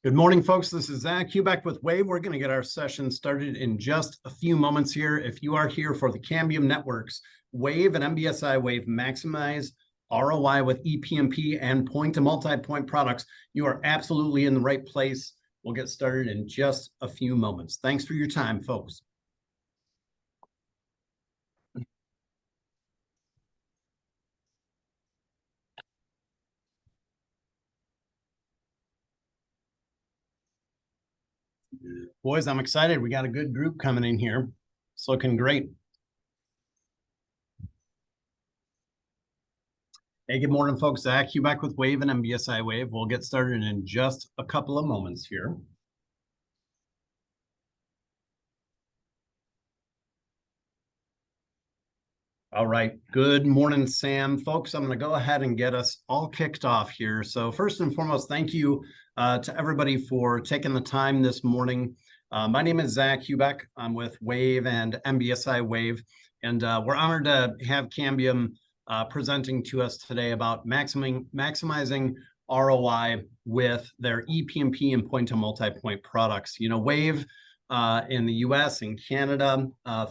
Good morning, folks. This is Zach Hubeck with WAVE. We're going to get our session started in just a few moments here. If you are here for the Cambium Networks, WAVE and MBSI WAV maximize ROI with ePMP and point-to-multi-point products, you are absolutely in the right place. We'll get started in just a few moments. Thanks for your time, folks. Boys, I'm excited. We got a good group coming in here. It's looking great. Hey, good morning, folks. Zach Hubeck with WAVE and MBSI WAV. We'll get started in just a couple of moments here. All right. Good morning, Sam. Folks, I'm going to go ahead and get us all kicked off here. So first and foremost, thank you to everybody for taking the time this morning. My name is Zach Hubeck. I'm with WAVE and MBSI WAVE, and we're honored to have Cambium presenting to us today about maximizing ROI with their ePMP and point-to-multipoint products. You know, WAVE in the US and Canada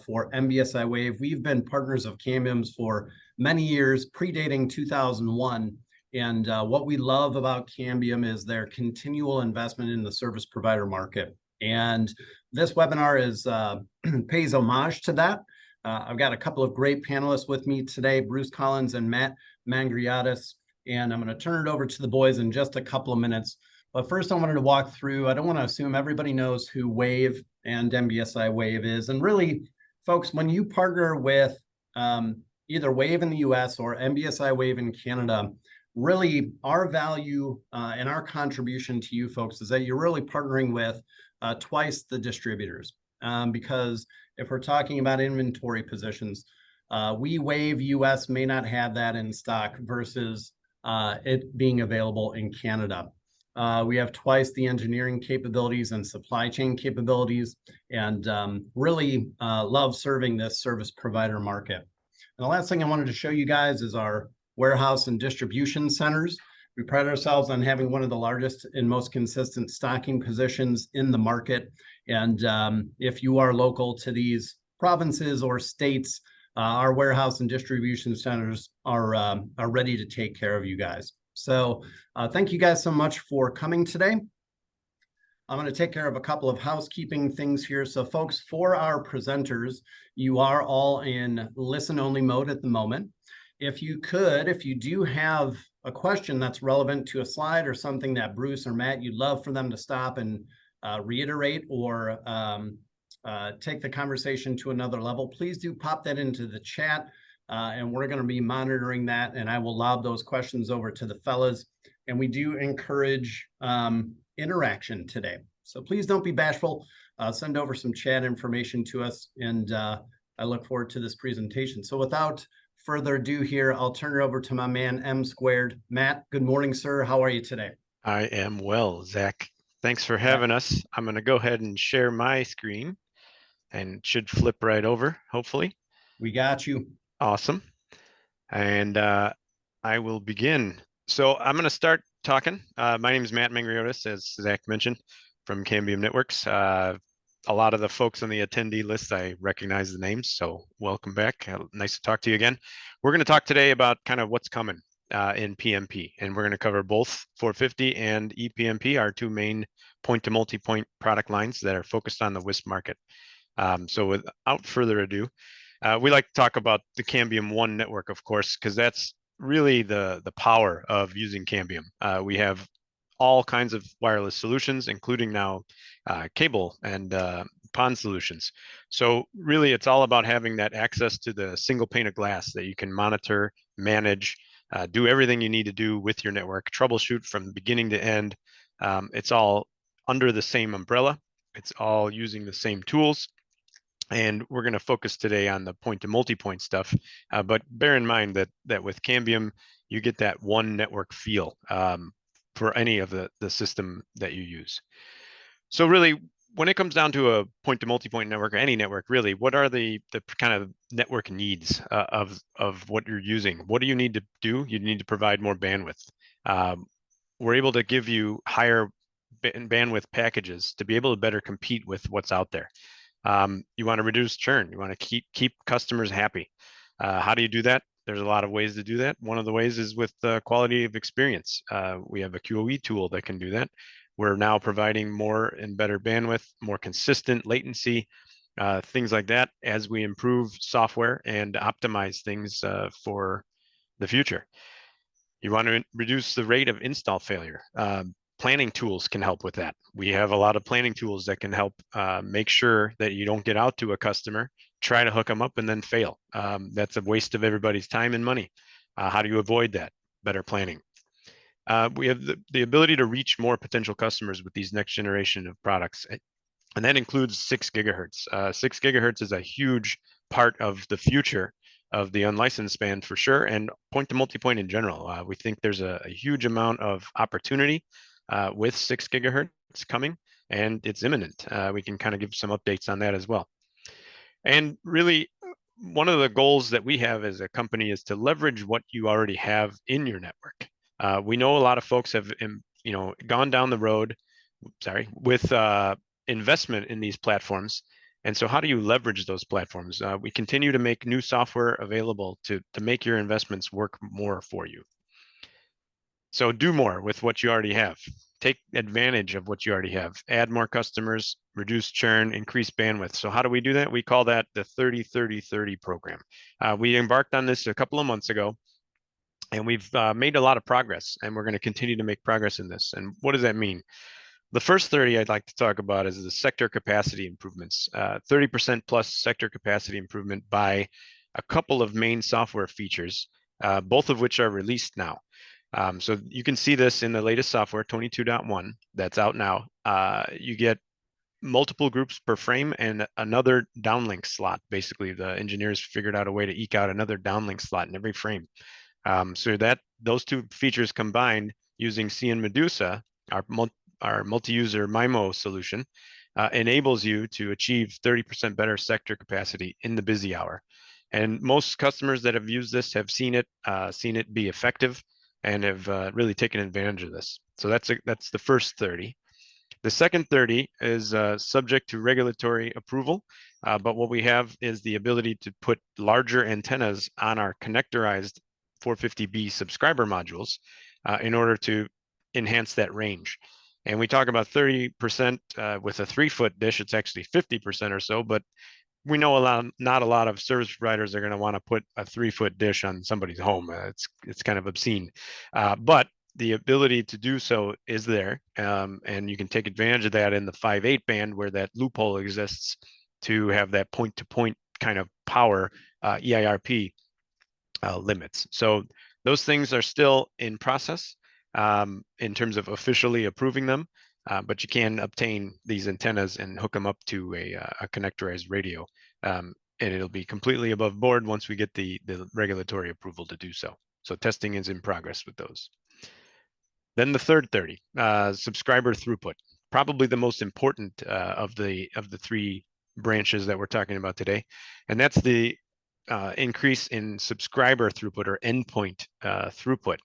for MBSI WAVE. We've been partners of Cambium's for many years, predating 2001. And what we love about Cambium is their continual investment in the service provider market. And this webinar is pays homage to that. I've got a couple of great panelists with me today, Bruce Collins and Matt Mangriotis, and I'm going to turn it over to the boys in just a couple of minutes. But first, I wanted to walk through, I don't want to assume everybody knows who WAVE and MBSI WAVE is. And really, folks, when you partner with either WAVE in the US or MBSI WAVE in Canada, really our value and our contribution to you folks is that you're really partnering with twice the distributors. Because if we're talking about inventory positions, we WAVE US may not have that in stock versus it being available in Canada. We have twice the engineering capabilities and supply chain capabilities, and really love serving this service provider market. And the last thing I wanted to show you guys is our warehouse and distribution centers. We pride ourselves on having one of the largest and most consistent stocking positions in the market. And if you are local to these provinces or states, our warehouse and distribution centers are ready to take care of you guys. So thank you guys so much for coming today. I'm going to take care of a couple of housekeeping things here. So folks, for our presenters, you are all in listen-only mode at the moment. If you do have a question that's relevant to a slide or something that Bruce or Matt, you'd love for them to stop and reiterate or take the conversation to another level, please do pop that into the chat. And we're going to be monitoring that, and I will lob those questions over to the fellas. And we do encourage interaction today. So please don't be bashful. Send over some chat information to us, and I look forward to this presentation. So without further ado here, I'll turn it over to my man M Squared. Matt, good morning, sir. How are you today? I am well, Zach. Thanks for having us. I'm going to go ahead and share my screen, and it should flip right over, hopefully. We got you. Awesome. And I will begin. So I'm going to start talking. My name is Matt Mangriotis, as Zach mentioned, from Cambium Networks. A lot of the folks on the attendee list, I recognize the names, so welcome back. Nice to talk to you again. We're going to talk today about kind of what's coming in PMP, and we're going to cover both 450 and ePMP, our two main point-to-multipoint product lines that are focused on the WISP market. So without further ado, we like to talk about the Cambium One network, of course, because that's really the power of using Cambium. We have all kinds of wireless solutions, including now cable and PON solutions. So really, it's all about having that access to the single pane of glass that you can monitor, manage, do everything you need to do with your network, troubleshoot from beginning to end. It's all under the same umbrella. It's all using the same tools. And we're going to focus today on the point-to-multipoint stuff. But bear in mind that with Cambium, you get that one network feel for any of the system that you use. So really, when it comes down to a point-to-multipoint network, or any network really, what are the kind of network needs of what you're using? What do you need to do? You need to provide more bandwidth. We're able to give you higher bandwidth packages to be able to better compete with what's out there. You want to reduce churn. You want to keep customers happy. How do you do that? There's a lot of ways to do that. One of the ways is with quality of experience. We have a QoE tool that can do that. We're now providing more and better bandwidth, more consistent latency, things like that as we improve software and optimize things for the future. You want to reduce the rate of install failure. Planning tools can help with that. We have a lot of planning tools that can help make sure that you don't get out to a customer, try to hook them up and then fail. That's a waste of everybody's time and money. How do you avoid that? Better planning. We have the ability to reach more potential customers with these next generation of products. And that includes 6 gigahertz. 6 gigahertz is a huge part of the future of the unlicensed band for sure, and point-to-multipoint in general. We think there's a huge amount of opportunity with 6 gigahertz coming, and it's imminent. We can kind of give some updates on that as well. And really, one of the goals that we have as a company is to leverage what you already have in your network. We know a lot of folks have, gone down the road, with investment in these platforms. And so how do you leverage those platforms? We continue to make new software available to make your investments work more for you. So do more with what you already have. Take advantage of what you already have. Add more customers, reduce churn, increase bandwidth. So how do we do that? We call that the 30-30-30 program. We embarked on this a couple of months ago, and we've made a lot of progress, and we're going to continue to make progress in this. And what does that mean? The first 30 I'd like to talk about is the sector capacity improvements, 30% plus sector capacity improvement by a couple of main software features, both of which are released now. So you can see this in the latest software, 22.1, that's out now. You get multiple groups per frame and another downlink slot. Basically, the engineers figured out a way to eke out another downlink slot in every frame. So that those two features combined using CN Medusa, our multi-user MIMO solution, enables you to achieve 30% better sector capacity in the busy hour. And most customers that have used this have seen it be effective and have really taken advantage of this. So that's the first 30. The second 30 is subject to regulatory approval, but what we have is the ability to put larger antennas on our connectorized 450B subscriber modules in order to enhance that range. And we talk about 30% with a 3-foot dish. It's actually 50% or so, but we know not a lot of service providers are going to want to put a 3-foot dish on somebody's home. It's kind of obscene, but the ability to do so is there, and you can take advantage of that in the 5.8 band where that loophole exists to have that point-to-point kind of power EIRP limits. So those things are still in process in terms of officially approving them, but you can obtain these antennas and hook them up to a connectorized radio, and it'll be completely above board once we get the regulatory approval to do so. So testing is in progress with those. Then the third 30, subscriber throughput, probably the most important of the 3 branches that we're talking about today, and that's the increase in subscriber throughput or endpoint throughput.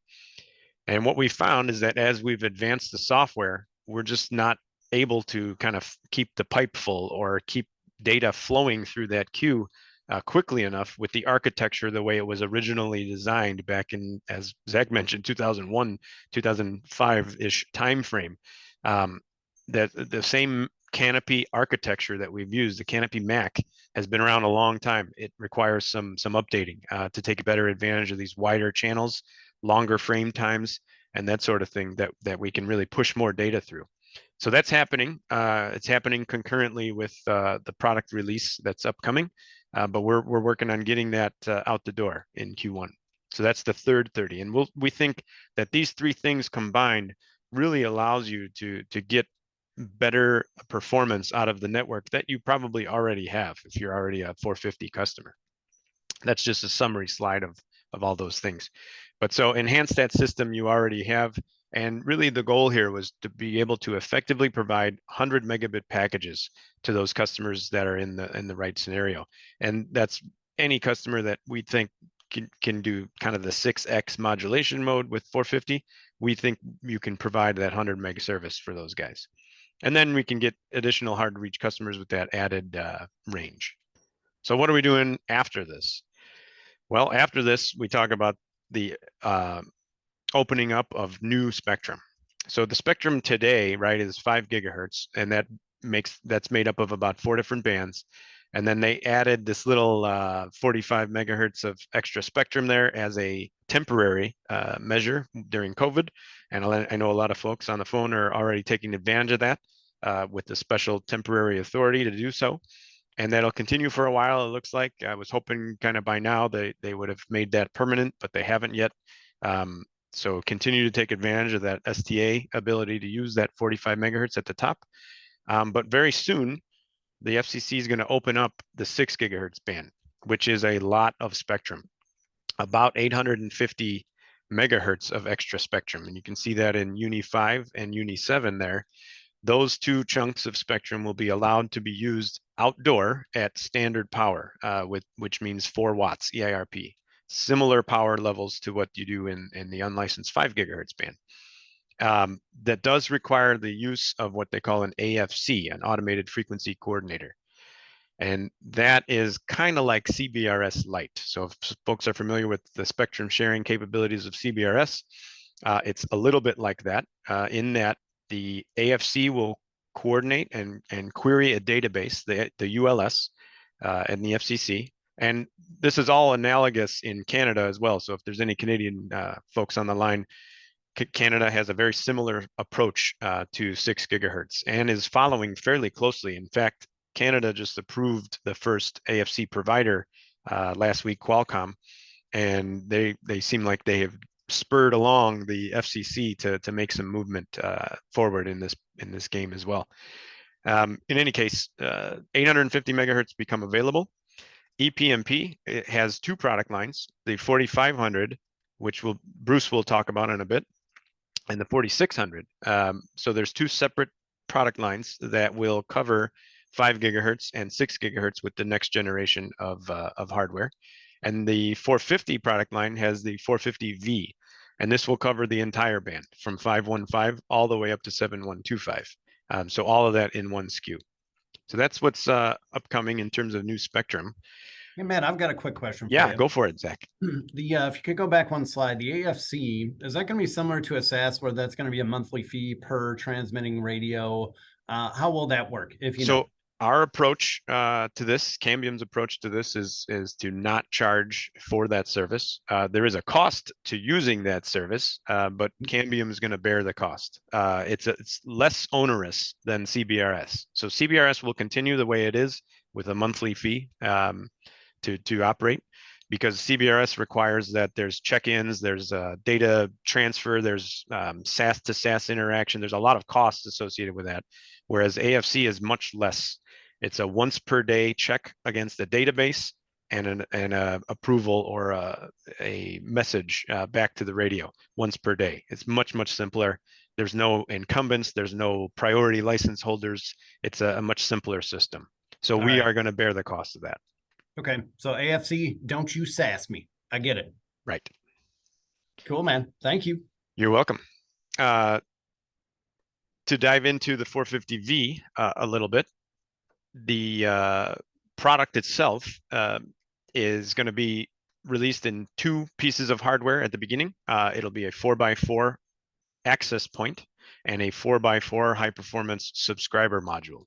And what we found is that as we've advanced the software, we're just not able to kind of keep the pipe full or keep data flowing through that queue quickly enough with the architecture the way it was originally designed back in, as Zach mentioned, 2001, 2005-ish timeframe. That the same canopy architecture that we've used, the canopy Mac, has been around a long time. It requires some updating to take better advantage of these wider channels, longer frame times, and that sort of thing that we can really push more data through. So that's happening. It's happening concurrently with the product release that's upcoming, but we're working on getting that out the door in Q1. So that's the third 30, and we think that these 3 things combined really allows you to get better performance out of the network that you probably already have if you're already a 450 customer. That's just a summary slide of all those things. But so enhance that system you already have. And really the goal here was to be able to effectively provide 100 megabit packages to those customers that are in the right scenario. And that's any customer that we think can do kind of the 6x modulation mode with 450, we think you can provide that 100 meg service for those guys. And then we can get additional hard to reach customers with that added range. So what are we doing after this? Well, after this, we talk about the opening up of new spectrum. So the spectrum today, right, is 5 gigahertz, and that's made up of about 4 different bands. And then they added this little 45 megahertz of extra spectrum there as a temporary measure during COVID. And I know a lot of folks on the phone are already taking advantage of that with the special temporary authority to do so. And that'll continue for a while, it looks like. I was hoping kind of by now they would have made that permanent, but they haven't yet. So continue to take advantage of that STA ability to use that 45 megahertz at the top. But very soon, the FCC is going to open up the 6 gigahertz band, which is a lot of spectrum, about 850 megahertz of extra spectrum. And you can see that in Uni 5 and Uni 7 there. Those two chunks of spectrum will be allowed to be used outdoor at standard power, which means 4 watts EIRP, similar power levels to what you do in the unlicensed 5 gigahertz band. That does require the use of what they call an AFC, an automated frequency coordinator. And that is kind of like CBRS Lite. So if folks are familiar with the spectrum sharing capabilities of CBRS, it's a little bit like that, in that the AFC will coordinate and query a database, the ULS, and the FCC. And this is all analogous in Canada as well. So if there's any Canadian folks on the line, Canada has a very similar approach to 6 gigahertz and is following fairly closely. In fact, Canada just approved the first AFC provider last week, Qualcomm, and they seem like they have spurred along the FCC to make some movement forward in this game as well. In any case, 850 megahertz become available. ePMP, it has 2 product lines, the 4500, which Bruce will talk about in a bit, and the 4600. So there's 2 separate product lines that will cover 5 gigahertz and 6 gigahertz with the next generation of hardware. And the 450 product line has the 450V, and this will cover the entire band from 515 all the way up to 7125. So all of that in one SKU. So that's what's upcoming in terms of new spectrum. Hey, Matt, I've got a quick question for Yeah, you. go for it, Zach. If you could go back one slide, the AFC, is that going to be similar to a SAS where that's going to be a monthly fee per transmitting radio? How will that work, if you know? Our approach to this, Cambium's approach to this is to not charge for that service. There is a cost to using that service, but Cambium is going to bear the cost. It's less onerous than CBRS. So CBRS will continue the way it is with a monthly fee to operate, because CBRS requires that there's check-ins, there's data transfer, there's SAS to SAS interaction. There's a lot of costs associated with that, whereas AFC is much less. It's a once per day check against the database and an approval or a message back to the radio once per day. It's much simpler. There's no incumbents. There's no priority license holders. It's a much simpler system. So we are going to bear the cost of that. Okay. So AFC, don't you sass me. I get it. Right. Cool, man. Thank you. You're welcome. To dive into the 450V a little bit, the product itself is going to be released in 2 pieces of hardware at the beginning. It'll be a 4x4 access point and a 4x4 high performance subscriber module.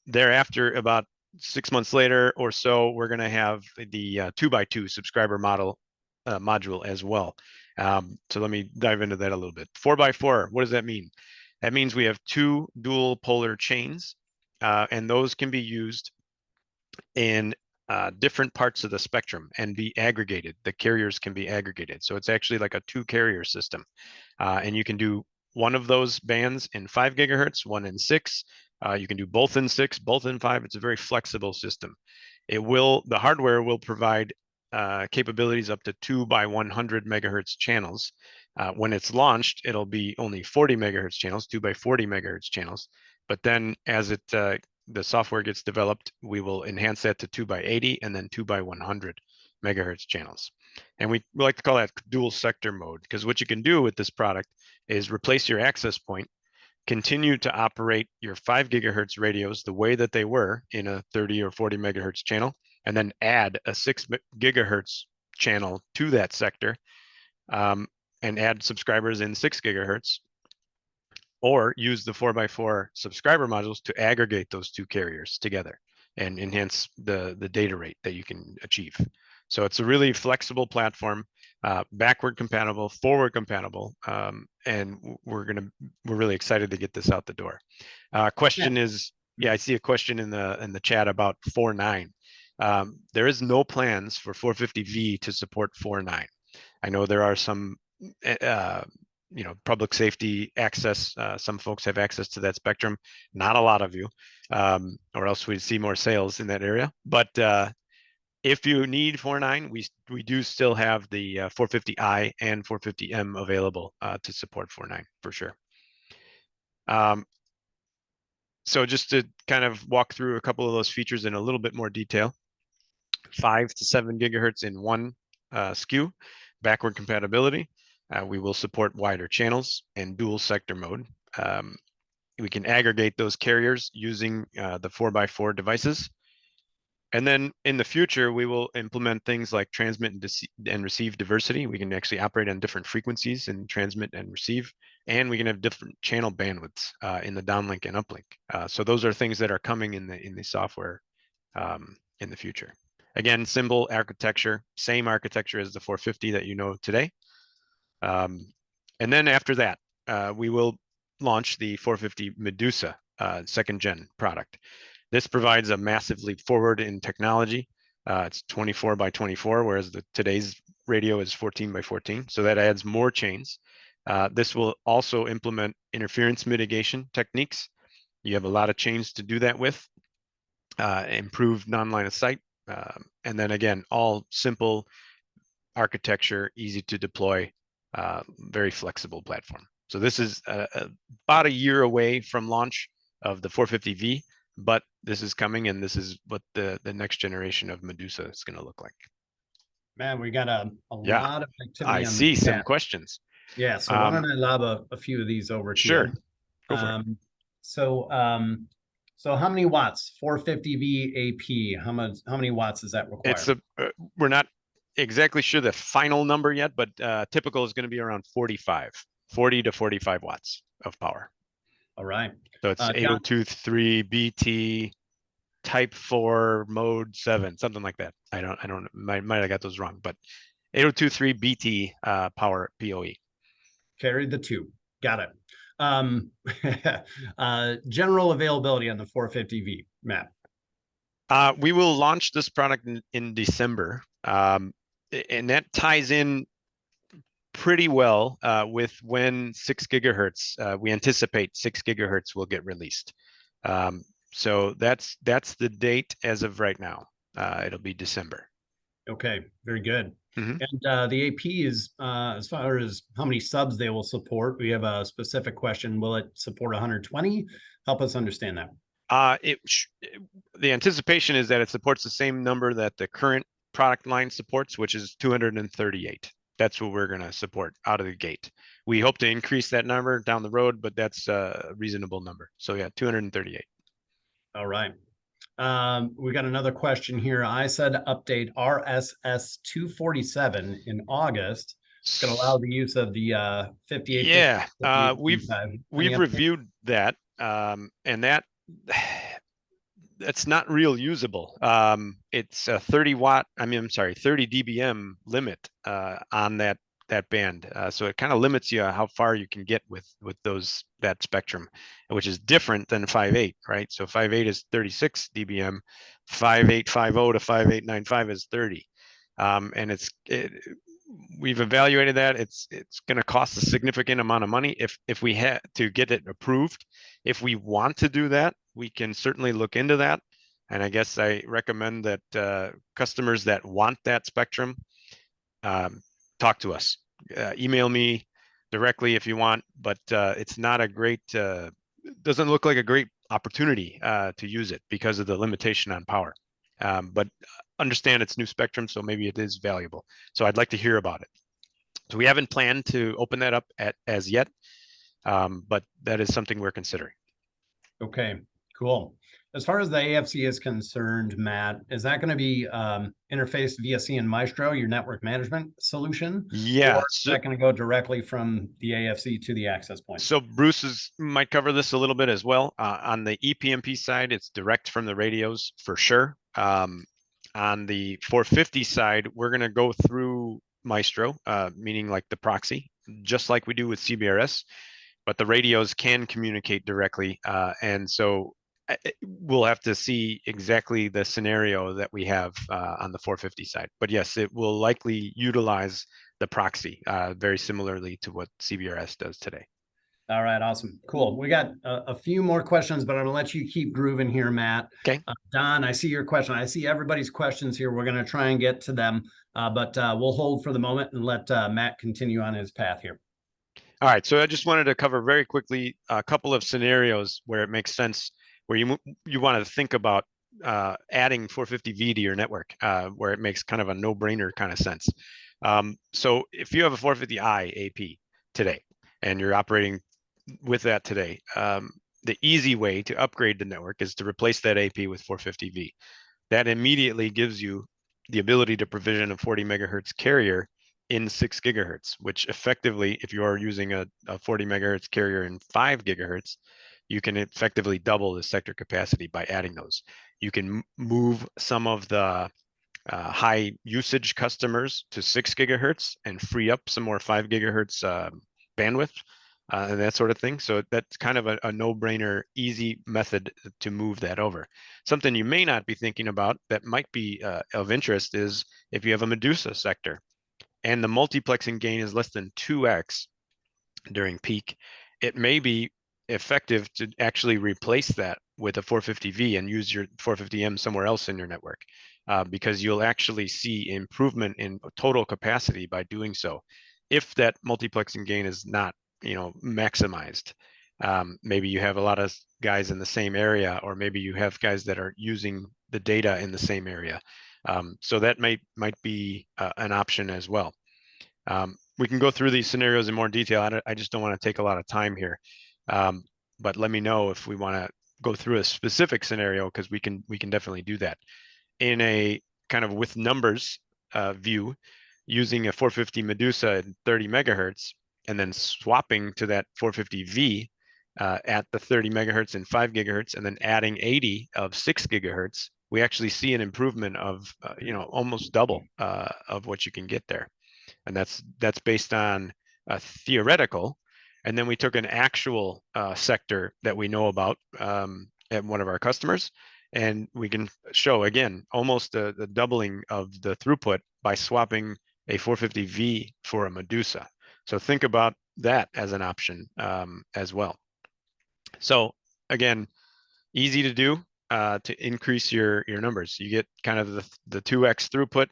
Thereafter, about 6 months later or so, we're going to have the 2x2 subscriber module as well. So let me dive into that a little bit. 4x4, what does that mean? That means we have 2 dual polar chains, and those can be used in different parts of the spectrum and be aggregated. The carriers can be aggregated. So it's actually like a 2 carrier system. And you can do one of those bands in 5 gigahertz, one in 6. You can do both in 6, both in 5. It's a very flexible system. The hardware will provide capabilities up to 2 by 100 megahertz channels. When it's launched, it'll be only 40 megahertz channels, 2 by 40 megahertz channels. But then as it the software gets developed, we will enhance that to 2x80 and then 2x100 megahertz channels. And we like to call that dual sector mode, because what you can do with this product is replace your access point, continue to operate your 5 gigahertz radios the way that they were in a 30 or 40 megahertz channel, and then add a 6 gigahertz channel to that sector, and add subscribers in 6 gigahertz, or use the 4x4 subscriber modules to aggregate those two carriers together and enhance the data rate that you can achieve. So it's a really flexible platform, backward compatible, forward compatible, and we're really excited to get this out the door. Question is, yeah, I see a question in the chat about 4.9. There is no plans for 450V to support 4.9. I know there are some public safety access. Some folks have access to that spectrum, not a lot of you, or else we'd see more sales in that area. But if you need 4.9, we do still have the 450i and 450m available to support 4.9 for sure. So just to kind of walk through a couple of those features in a little bit more detail. 5 to 7 gigahertz in one SKU, backward compatibility. We will support wider channels and dual sector mode. We can aggregate those carriers using the 4x4 devices. And then in the future, we will implement things like transmit and receive diversity. We can actually operate on different frequencies and transmit and receive, and we can have different channel bandwidths in the downlink and uplink. So those are things that are coming in the software in the future. Again, symbol architecture, same architecture as the 450 that you know today. And then after that, we will launch the 450 Medusa second gen product. This provides a massive leap forward in technology. It's 24 by 24, whereas today's radio is 14 by 14. So that adds more chains. This will also implement interference mitigation techniques. You have a lot of chains to do that with. Improved non-line of sight. And then again, all simple architecture, easy to deploy, very flexible platform. So this is about a year away from launch of the 450V, but this is coming, and this is what the next generation of Medusa is going to look like. Man, we got a lot of activity. I see some questions. Yeah, so why don't I lob a few of these over to you? Sure, go for it. So how many watts? 450V AP. How many watts does that require? We're not exactly sure the final number yet, but typical is going to be around 40 to 45 watts of power. All right. So it's 8023 BT type 4 mode 7, something like that. I don't might have got those wrong, but 8023 BT power PoE. Carried the 2. Got it. General availability on the 450V, Matt. We will launch this product in December, and that ties in pretty well with when 6 gigahertz. We anticipate 6 gigahertz will get released. So that's the date as of right now. It'll be December. Okay, very good. Mm-hmm. And the AP is as far as how many subs they will support. We have a specific question. Will it support 120? Help us understand that. The anticipation is that it supports the same number that the current product line supports, which is 238. That's what we're going to support out of the gate. We hope to increase that number down the road, but that's a reasonable number. So yeah, 238. All right. We got another question here. I said update RSS 247 in August. It's going to allow the use of the 58. Yeah, we've reviewed that, and that's not real usable. It's a 30 dBm limit on that band. So it kind of limits you how far you can get with that spectrum, which is different than 5.8, right? So 5.8 is 36 dBm, 5.850 to 5.895 is 30. And we've evaluated that. It's going to cost a significant amount of money if we had to get it approved. If we want to do that, we can certainly look into that. And I guess I recommend that customers that want that spectrum talk to us. Email me directly if you want, but it's not a great, doesn't look like a great opportunity to use it because of the limitation on power. But understand it's new spectrum, so maybe it is valuable. So I'd like to hear about it. So we haven't planned to open that up as yet, but that is something we're considering. Okay, cool. As far as the AFC is concerned, Matt, is that going to be interfaced via CN Maestro, your network management solution? Yeah. Or is that going to go directly from the AFC to the access point? So Bruce might cover this a little bit as well. On the ePMP side, it's direct from the radios for sure. On the 450 side, we're going to go through Maestro, meaning like the proxy, just like we do with CBRS, but the radios can communicate directly. And so we'll have to see exactly the scenario that we have on the 450 side. But yes, it will likely utilize the proxy very similarly to what CBRS does today. All right, awesome. Cool. We got a few more questions, but I'm going to let you keep grooving here, Matt. Okay. Don, I see your question. I see everybody's questions here. We're going to try and get to them, but we'll hold for the moment and let Matt continue on his path here. All right. So I just wanted to cover very quickly a couple of scenarios where it makes sense, where you want to think about adding 450V to your network, where it makes kind of a no-brainer kind of sense. So if you have a 450i AP today, and you're operating with that today, the easy way to upgrade the network is to replace that AP with 450V. That immediately gives you the ability to provision a 40 megahertz carrier in 6 gigahertz, which effectively, if you are using a 40 megahertz carrier in 5 gigahertz, you can effectively double the sector capacity by adding those. You can move some of the high usage customers to 6 gigahertz and free up some more 5 gigahertz bandwidth and that sort of thing. So that's kind of a no-brainer, easy method to move that over. Something you may not be thinking about that might be of interest is if you have a Medusa sector and the multiplexing gain is less than 2x during peak, it may be effective to actually replace that with a 450V and use your 450M somewhere else in your network, because you'll actually see improvement in total capacity by doing so. If that multiplexing gain is not, maximized, maybe you have a lot of guys in the same area, or maybe you have guys that are using the data in the same area. So that might be an option as well. We can go through these scenarios in more detail. I just don't want to take a lot of time here. But let me know if we want to go through a specific scenario, because we can definitely do that. In a kind of with numbers view, using a 450 Medusa at 30 megahertz, and then swapping to that 450V at the 30 megahertz and 5 gigahertz, and then adding 80 of 6 gigahertz, we actually see an improvement of almost double of what you can get there. And that's based on a theoretical. And then we took an actual sector that we know about at one of our customers, and we can show again almost the doubling of the throughput by swapping a 450V for a Medusa. So think about that as an option as well. So again, easy to do to increase your numbers. You get kind of the 2x throughput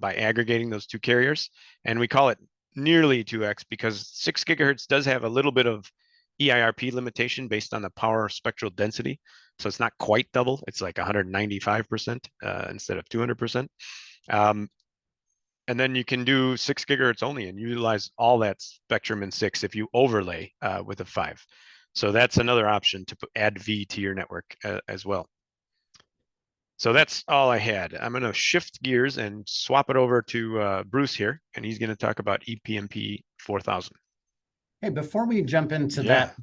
by aggregating those two carriers, and we call it nearly 2x because 6 gigahertz does have a little bit of EIRP limitation based on the power spectral density. So it's not quite double. It's like 195% instead of 200%. And then you can do 6 gigahertz only and utilize all that spectrum in 6 if you overlay with a 5. So that's another option to add V to your network as well. So that's all I had. I'm going to shift gears and swap it over to Bruce here, and he's going to talk about ePMP 4000. Hey, before we jump into that,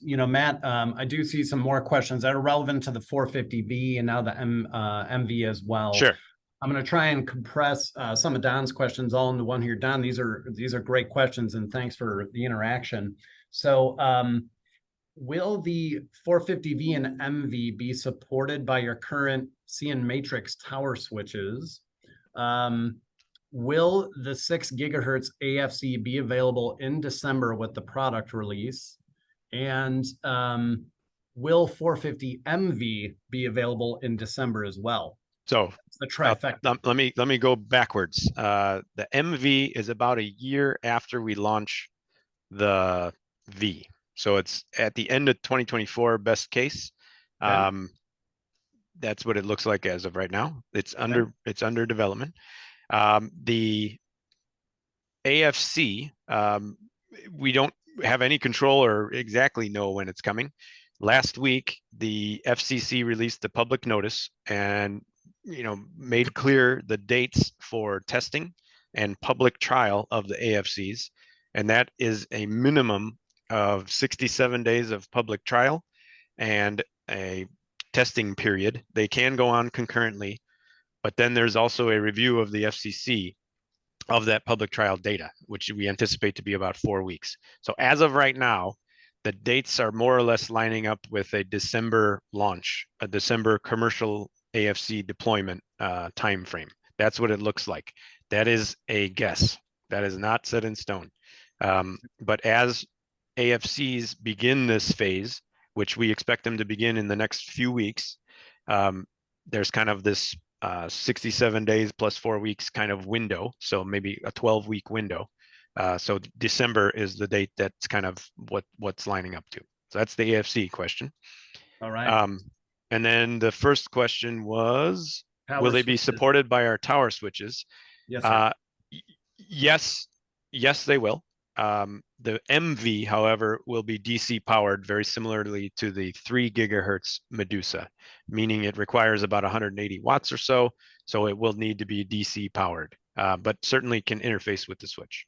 Matt, I do see some more questions that are relevant to the 450V and now the MV as well. Sure. I'm going to try and compress some of Don's questions all into one here. Don, these are great questions, and thanks for the interaction. So will the 450V and MV be supported by your current CN Matrix tower switches? Will the 6 gigahertz AFC be available in December with the product release? And will 450 MV be available in December as well? So the trifecta. Let me go backwards. The MV is about a year after we launch the V. So it's at the end of 2024, best case. Okay. That's what it looks like as of right now. It's Okay. under development. The AFC, we don't have any control or exactly know when it's coming. Last week, the FCC released the public notice and made clear the dates for testing and public trial of the AFCs, and that is a minimum of 67 days of public trial and a testing period. They can go on concurrently, but then there's also a review of the FCC of that public trial data, which we anticipate to be about 4 weeks. So as of right now, the dates are more or less lining up with a December launch, a December commercial AFC deployment timeframe. That's what it looks like. That is a guess. That is not set in stone. But as AFCs begin this phase, which we expect them to begin in the next few weeks, there's kind of this 67 days plus 4 weeks kind of window. So maybe a 12-week window. So December is the date that's kind of what's lining up to. So that's the AFC question. All right. And then the first question was, Power will they be switches. supported by our tower switches? Yes, sir. Yes, they will. The MV, however, will be DC powered very similarly to the 3 gigahertz Medusa, meaning it requires about 180 watts or so. So it will need to be DC powered, but certainly can interface with the switch.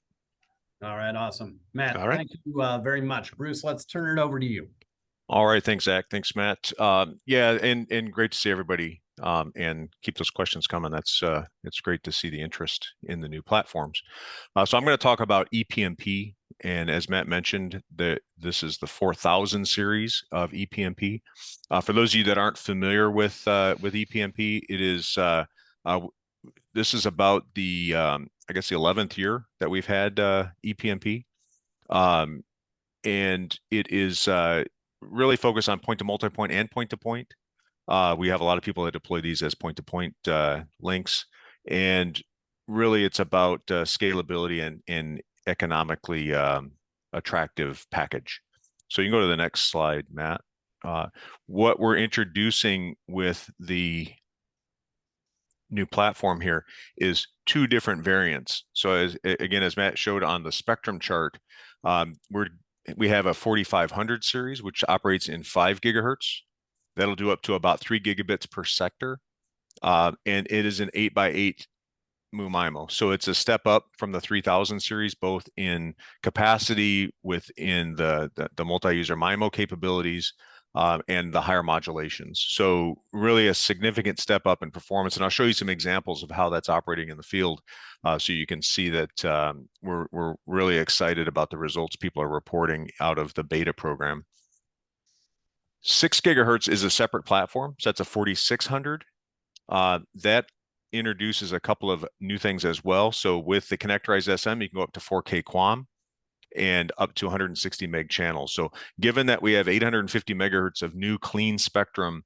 All right. Awesome. Matt, All right. thank you very much. Bruce, let's turn it over to you. All right, thanks, Zach. Thanks, Matt. Yeah, and great to see everybody. And keep those questions coming. It's great to see the interest in the new platforms. So I'm going to talk about ePMP, and as Matt mentioned, this is the 4000 series of ePMP. For those of you that aren't familiar with ePMP, it is this is about the I guess the 11th year that we've had ePMP, and it is really focused on point to multipoint and point to point. We have a lot of people that deploy these as point to point links, and really it's about scalability and economically attractive package. So you can go to the next slide, Matt. What we're introducing with the new platform here is 2 different variants. So as Matt showed on the spectrum chart, we have a 4500 series, which operates in 5 gigahertz. That'll do up to about 3 gigabits per sector. And it is an 8x8 MU-MIMO. So it's a step up from the 3000 series, both in capacity within the multi-user MIMO capabilities, and the higher modulations. So really a significant step up in performance. And I'll show you some examples of how that's operating in the field, so you can see that we're really excited about the results people are reporting out of the beta program. 6 gigahertz is a separate platform, so that's a 4600. That introduces a couple of new things as well. So with the connectorized SM, you can go up to 4K QAM and up to 160 meg channels. So given that we have 850 megahertz of new clean spectrum,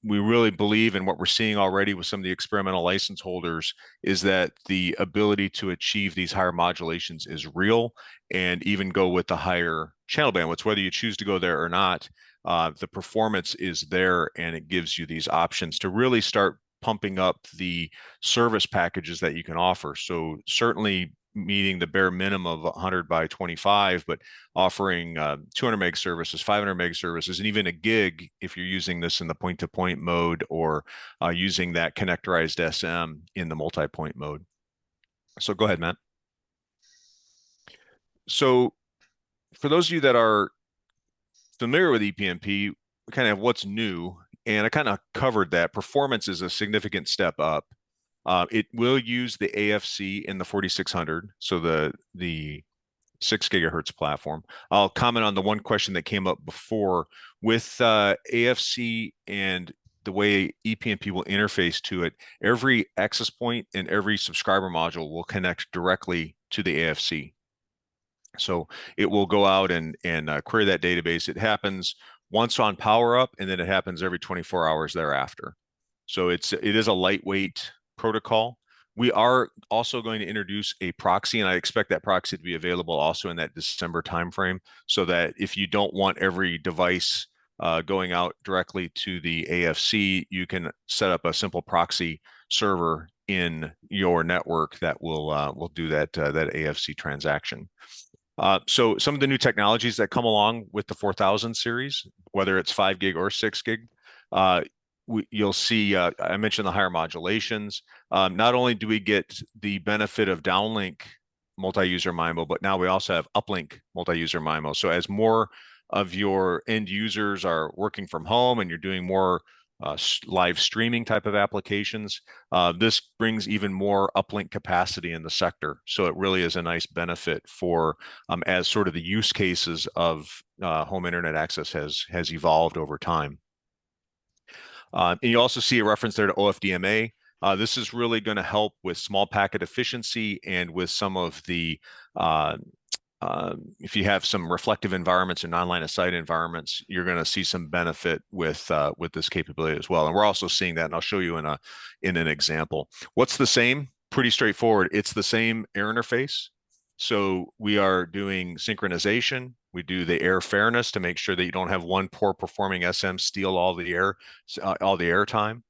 we really believe in what we're seeing already with some of the experimental license holders is that the ability to achieve these higher modulations is real, and even go with the higher channel bandwidths, whether you choose to go there or not. The performance is there, and it gives you these options to really start pumping up the service packages that you can offer. So certainly meeting the bare minimum of 100 by 25, but offering 200 meg services, 500 meg services, and even a gig if you're using this in the point-to-point mode, or using that connectorized SM in the multi-point mode. So go ahead, Matt. So for those of you that are familiar with ePMP, kind of what's new, and I kind of covered that. Performance is a significant step up. It will use the AFC in the 4600, so the 6 gigahertz platform. I'll comment on the one question that came up before with AFC and the way ePMP will interface to it. Every access point and every subscriber module will connect directly to the AFC. So it will go out and query that database. It happens once on power up, and then it happens every 24 hours thereafter. So it is a lightweight protocol. We are also going to introduce a proxy, and I expect that proxy to be available also in that December timeframe, so that if you don't want every device going out directly to the AFC, you can set up a simple proxy server in your network that will do that AFC transaction. So some of the new technologies that come along with the 4000 series, whether it's 5 gig or 6 gig, you'll see, I mentioned the higher modulations. Not only do we get the benefit of downlink multi-user MIMO, but now we also have uplink multi-user MIMO. So as more of your end users are working from home and you're doing more live streaming type of applications, this brings even more uplink capacity in the sector. So it really is a nice benefit for as sort of the use cases of home internet access has evolved over time. And you also see a reference there to OFDMA. This is really going to help with small packet efficiency and with some of the if you have some reflective environments and non-line of sight environments, you're going to see some benefit with this capability as well. And we're also seeing that, and I'll show you in an example. What's the same? Pretty straightforward. It's the same air interface. So we are doing synchronization. We do the air fairness to make sure that you don't have one poor performing SM steal all the air time.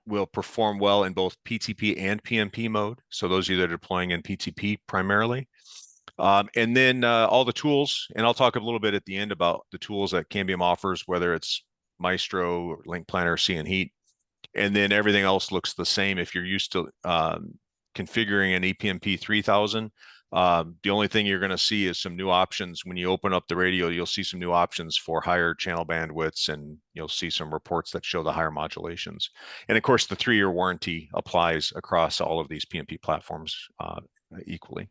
Will perform well in both PTP and PMP mode. So those of you that are deploying in PTP primarily. And then all the tools, and I'll talk a little bit at the end about the tools that Cambium offers, whether it's Maestro, or Link Planner, C and Heat. And then everything else looks the same. If you're used to configuring an ePMP 3000, the only thing you're going to see is some new options. When you open up the radio, you'll see some new options for higher channel bandwidths, and you'll see some reports that show the higher modulations. And of course, the 3-year warranty applies across all of these PMP platforms equally.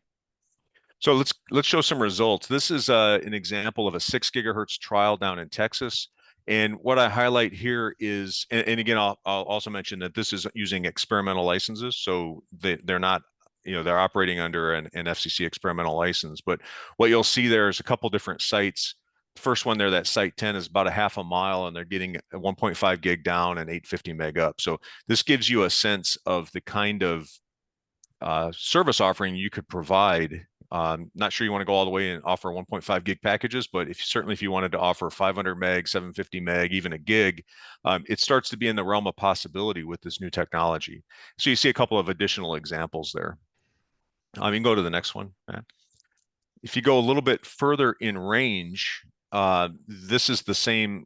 So let's show some results. This is an example of a 6 gigahertz trial down in Texas. And what I highlight here is, and again, I'll also mention that this is using experimental licenses. So they're not, they're operating under an FCC experimental license. But what you'll see there is a couple different sites. The first one there, that site 10, is about a half a mile, and they're getting 1.5 gig down and 850 meg up. So this gives you a sense of the kind of service offering you could provide. Not sure you want to go all the way and offer 1.5 gig packages, but certainly if you wanted to offer 500 meg, 750 meg, even a gig, it starts to be in the realm of possibility with this new technology. So you see a couple of additional examples there. You can go to the next one, Matt. If you go a little bit further in range, this is the same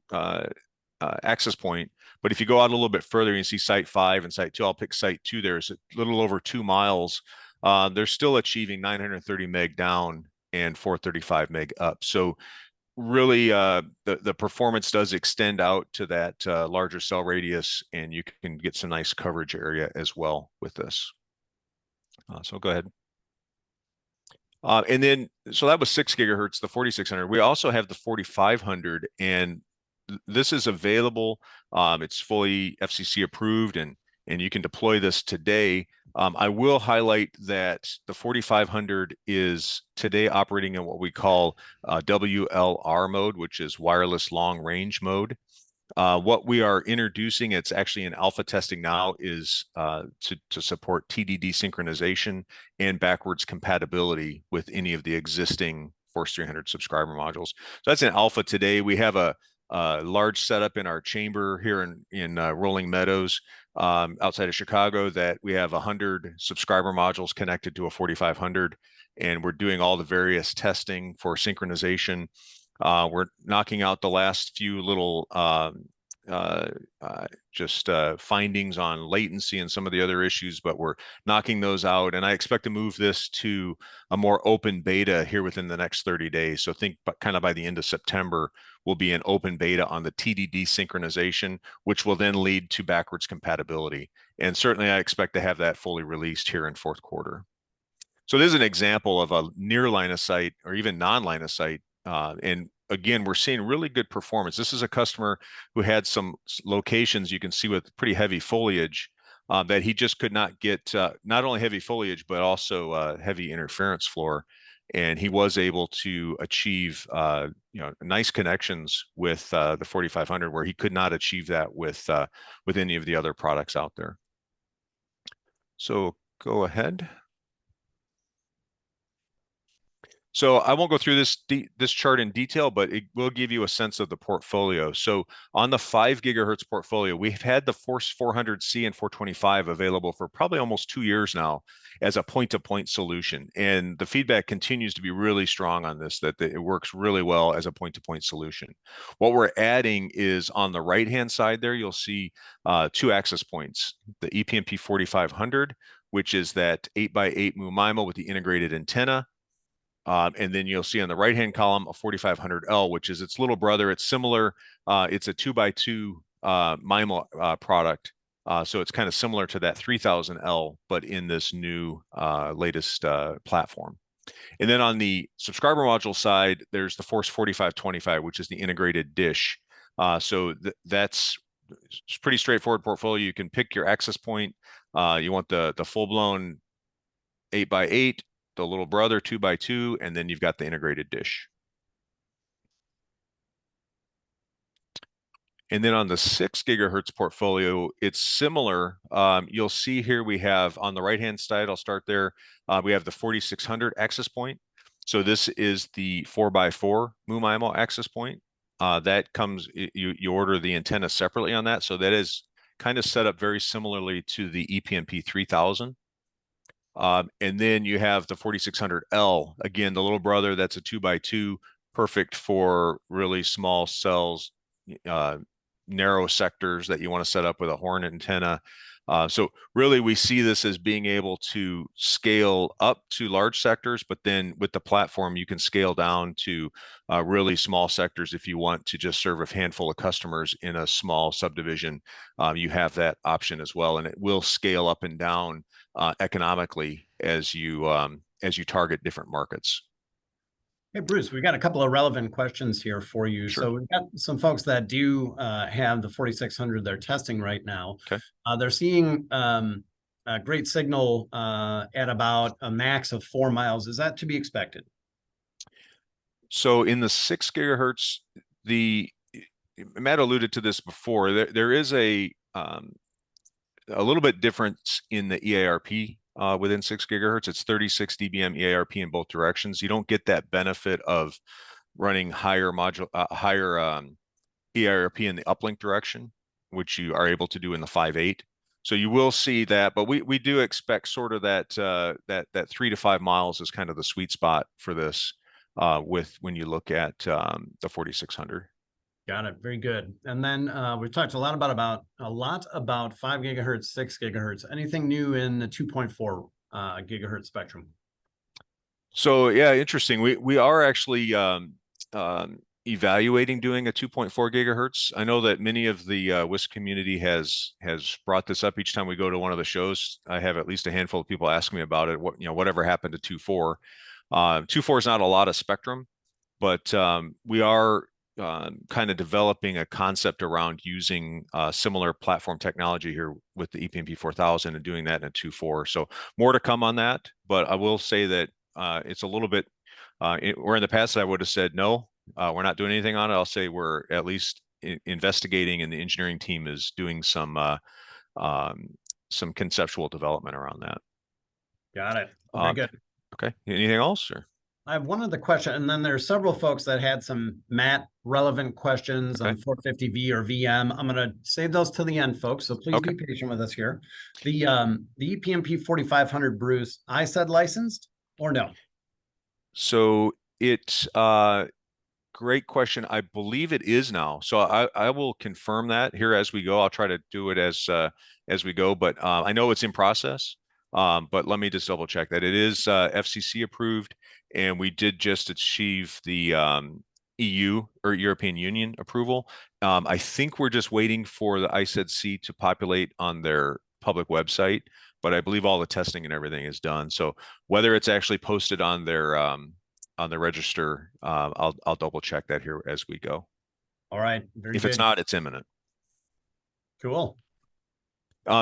access point, but if you go out a little bit further, you see site 5 and site 2. I'll pick site 2 there. It's a little over 2 miles. They're still achieving 930 meg down and 435 meg up. So really, the performance does extend out to that larger cell radius, and you can get some nice coverage area as well with this. So go ahead. And then, so that was 6 gigahertz, the 4600. We also have the 4500, and this is available. It's fully FCC approved, and you can deploy this today. I will highlight that the 4500 is today operating in what we call WLR mode, which is wireless long range mode. What we are introducing, it's actually in alpha testing now, is to support TDD synchronization and backwards compatibility with any of the existing Force 300 subscriber modules. So that's in alpha today. We have a large setup in our chamber here in Rolling Meadows outside of Chicago, that we have 100 subscriber modules connected to a 4500, and we're doing all the various testing for synchronization. We're knocking out the last few little findings on latency and some of the other issues, but we're knocking those out. And I expect to move this to a more open beta here within the next 30 days. So think kind of by the end of September, will be an open beta on the TDD synchronization, which will then lead to backwards compatibility. And certainly I expect to have that fully released here in fourth quarter. So this is an example of a near line of sight or even non-line of sight. And again, we're seeing really good performance. This is a customer who had some locations you can see with pretty heavy foliage that he just could not get not only heavy foliage, but also heavy interference floor. And he was able to achieve nice connections with the 4500, where he could not achieve that with any of the other products out there. So go ahead. So I won't go through this chart in detail, but it will give you a sense of the portfolio. So on the 5 gigahertz portfolio, we've had the Force 400C and 425 available for probably almost 2 years now as a point-to-point solution. And the feedback continues to be really strong on this, that it works really well as a point-to-point solution. What we're adding is on the right-hand side there, you'll see 2 access points, the ePMP 4500, which is that 8x8 MU-MIMO with the integrated antenna. And then you'll see on the right-hand column a 4500L, which is its little brother. It's similar. It's a 2x2 MIMO product. So it's kind of similar to that 3000L, but in this new latest platform. And then on the subscriber module side, there's the Force 4525, which is the integrated dish. So that's pretty straightforward portfolio. You can pick your access point. You want the full-blown 8x8, the little brother 2x2, and then you've got the integrated dish. And then on the 6 gigahertz portfolio, it's similar. You'll see here we have on the right-hand side, I'll start there. We have the 4600 access point. So this is the 4x4 MU-MIMO access point. That comes, you order the antenna separately on that. So that is kind of set up very similarly to the ePMP 3000. And then you have the 4600L, again, the little brother, that's a 2x2, perfect for really small cells, narrow sectors that you want to set up with a horn antenna. So really we see this as being able to scale up to large sectors, but then with the platform, you can scale down to really small sectors if you want to just serve a handful of customers in a small subdivision. You have that option as well, and it will scale up and down economically as you target different markets. Hey, Bruce, we've got a couple of relevant questions here for you. Sure. So we've got some folks that do have the 4600 they're testing right now. Okay. They're seeing a great signal at about a max of 4 miles. Is that to be expected? So in the 6 gigahertz, Matt alluded to this before, there is a little bit difference in the EARP within 6 gigahertz. It's 36 dBm EARP in both directions. You don't get that benefit of running higher EARP in the uplink direction, which you are able to do in the 5.8. So you will see that, but we do expect sort of that 3 to 5 miles is kind of the sweet spot for this when you look at the 4600. Got it. Very good. And then we've talked a lot about 5 gigahertz, 6 gigahertz. Anything new in the 2.4 gigahertz spectrum? So yeah, interesting. We are actually evaluating doing a 2.4 gigahertz. I know that many of the WISP community has brought this up each time we go to one of the shows. I have at least a handful of people asking me about it. Whatever happened to 2.4? 2.4 is not a lot of spectrum, but we are kind of developing a concept around using similar platform technology here with the ePMP 4000 and doing that in a 2.4. So more to come on that, but I will say that it's a little bit, where in the past I would have said, no, we're not doing anything on it. I'll say we're at least investigating, and the engineering team is doing some conceptual development around that. Got it. Very good. Okay. Anything else? Or? I have one other question, and then there's several folks that had some Matt relevant questions on 450V or VM. I'm going to save those to the end, folks. So please be patient with us here. The ePMP 4500, Bruce, I said licensed or no? So it's great question. I believe it is now. So I will confirm that here as we go. I'll try to do it as we go, but I know it's in process. But let me just double check that it is FCC approved, and we did just achieve the EU or European Union approval. I think we're just waiting for the ISED-C to populate on their public website, but I believe all the testing and everything is done. So whether it's actually posted on their register, I'll double check that here as we go. All right. Very good. If it's not, it's imminent. Cool.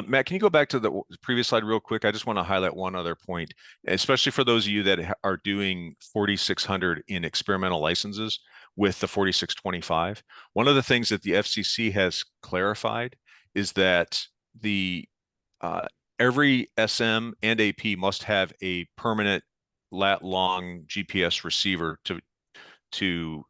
Matt, can you go back to the previous slide real quick? I just want to highlight one other point, especially for those of you that are doing 4600 in experimental licenses with the 4625. One of the things that the FCC has clarified is that every SM and AP must have a permanent lat long GPS receiver to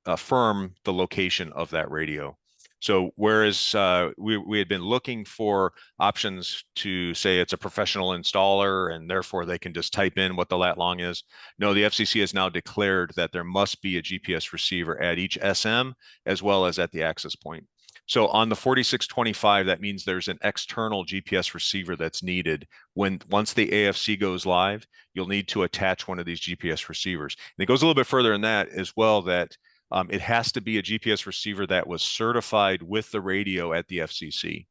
affirm the location of that radio. So whereas we had been looking for options to say it's a professional installer and therefore they can just type in what the lat long is. No, the FCC has now declared that there must be a GPS receiver at each SM as well as at the access point. So on the 4625, that means there's an external GPS receiver that's needed. Once the AFC goes live, you'll need to attach one of these GPS receivers. And it goes a little bit further than that as well, that it has to be a GPS receiver that was certified with the radio at the FCC.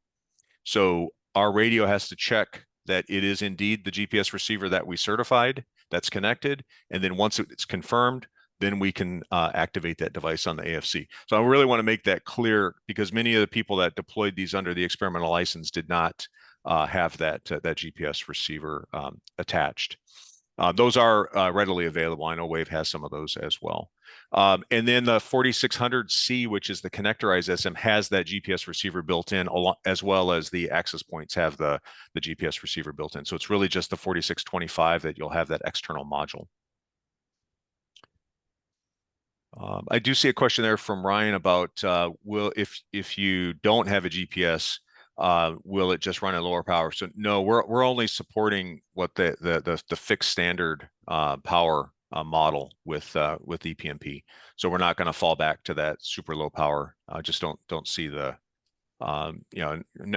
So our radio has to check that it is indeed the GPS receiver that we certified that's connected. And then once it's confirmed, then we can activate that device on the AFC. So I really want to make that clear, because many of the people that deployed these under the experimental license did not have that GPS receiver attached. Those are readily available. I know WAV has some of those as well. And then the 4600C, which is the connectorized SM, has that GPS receiver built in, as well as the access points have the GPS receiver built in. So it's really just the 4625 that you'll have that external module. I do see a question there from Ryan about if you don't have a GPS, will it just run at lower power? So no, we're only supporting what the fixed standard power model with ePMP. So we're not going to fall back to that super low power. Just don't see the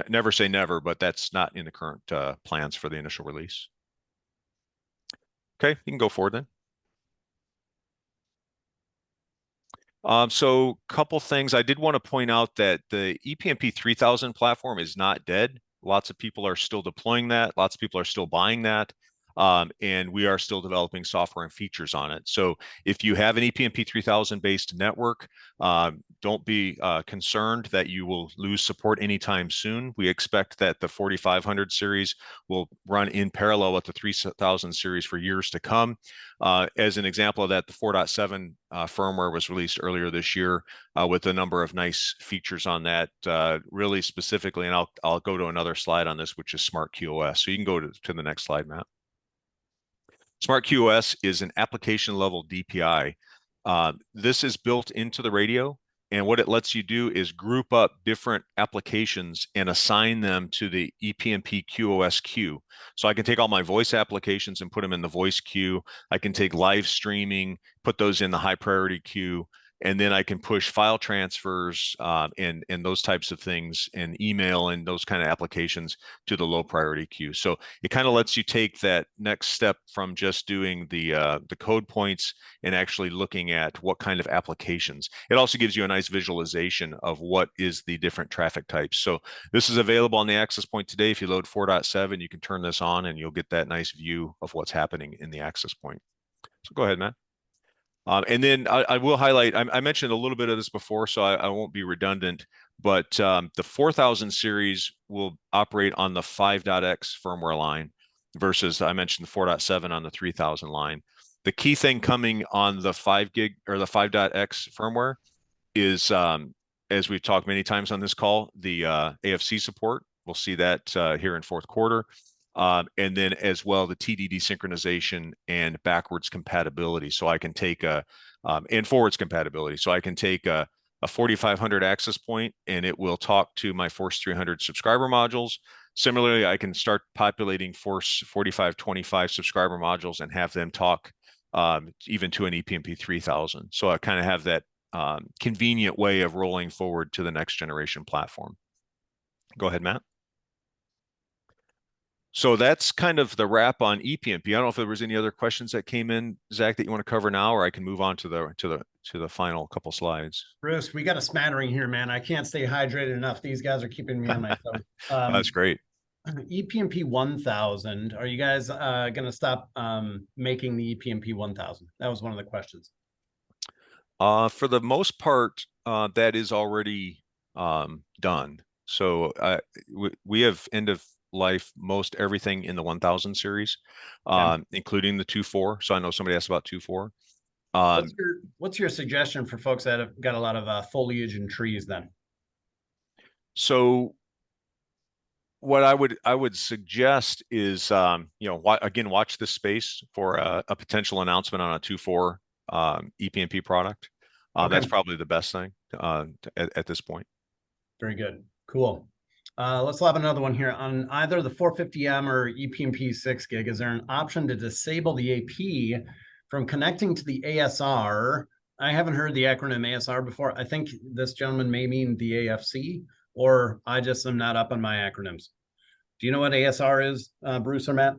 never say never, but that's not in the current plans for the initial release. Okay, you can go forward then. So a couple things. I did want to point out that the ePMP 3000 platform is not dead. Lots of people are still deploying that. Lots of people are still buying that. And we are still developing software and features on it. So if you have an ePMP 3000 based network, don't be concerned that you will lose support anytime soon. We expect that the 4500 series will run in parallel with the 3000 series for years to come. As an example of that, the 4.7 firmware was released earlier this year with a number of nice features on that, really specifically, and I'll go to another slide on this, which is Smart QoS. So you can go to the next slide, Matt. Smart QoS is an application level DPI. This is built into the radio, and what it lets you do is group up different applications and assign them to the ePMP QoS queue. So I can take all my voice applications and put them in the voice queue. I can take live streaming, put those in the high priority queue, and then I can push file transfers and those types of things, and email and those kind of applications to the low priority queue. So it kind of lets you take that next step from just doing the code points and actually looking at what kind of applications. It also gives you a nice visualization of what is the different traffic types. So this is available on the access point today. If you load 4.7, you can turn this on and you'll get that nice view of what's happening in the access point. So go ahead, Matt. And then I will highlight, I mentioned a little bit of this before, so I won't be redundant, but the 4000 series will operate on the 5.x firmware line versus I mentioned the 4.7 on the 3000 line. The key thing coming on the 5 gig or the 5.x firmware is, as we've talked many times on this call, the AFC support. We'll see that here in fourth quarter. And then as well, the TDD synchronization and backwards compatibility. So I can take and forwards compatibility. So I can take a 4500 access point and it will talk to my Force 300 subscriber modules. Similarly, I can start populating Force 4525 subscriber modules and have them talk even to an ePMP 3000. So I kind of have that convenient way of rolling forward to the next generation platform. Go ahead, Matt. So that's kind of the wrap on ePMP. I don't know if there was any other questions that came in, Zach, that you want to cover now, or I can move on to the final couple slides. Bruce, we got a smattering here, man. I can't stay hydrated enough. These guys are keeping me on my toes. That's great. ePMP 1000. Are you guys going to stop making the ePMP 1000? That was one of the questions. For the most part, that is already done. So we have end of life most everything in the 1000 series, including the 2.4. So I know somebody asked about 2.4. What's your suggestion for folks that have got a lot of foliage and trees then? So what I would suggest is, you know, again, watch this space for a potential announcement on a 2.4 ePMP product. That's probably the best thing at this point. Very good. Cool. Let's have another one here. On either the 450M or ePMP 6 gig, is there an option to disable the AP from connecting to the ASR? I haven't heard the acronym ASR before. I think this gentleman may mean the AFC, or I just am not up on my acronyms. Do you know what ASR is, Bruce or Matt?